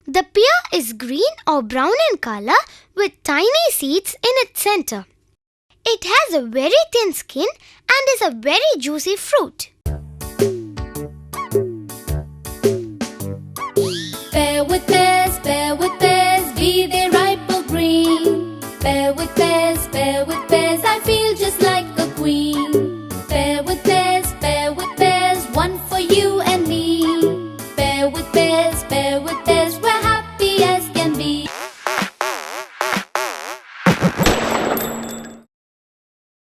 The pear is green or brown in color with tiny seeds in its center. It has a very thin skin and is a very juicy fruit. Pear with pears, be they ripe or green. Pear with pears, I feel just like a queen. Pear with pears, one for you and me. Pear with pears, we're happy as can be.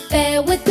Pear with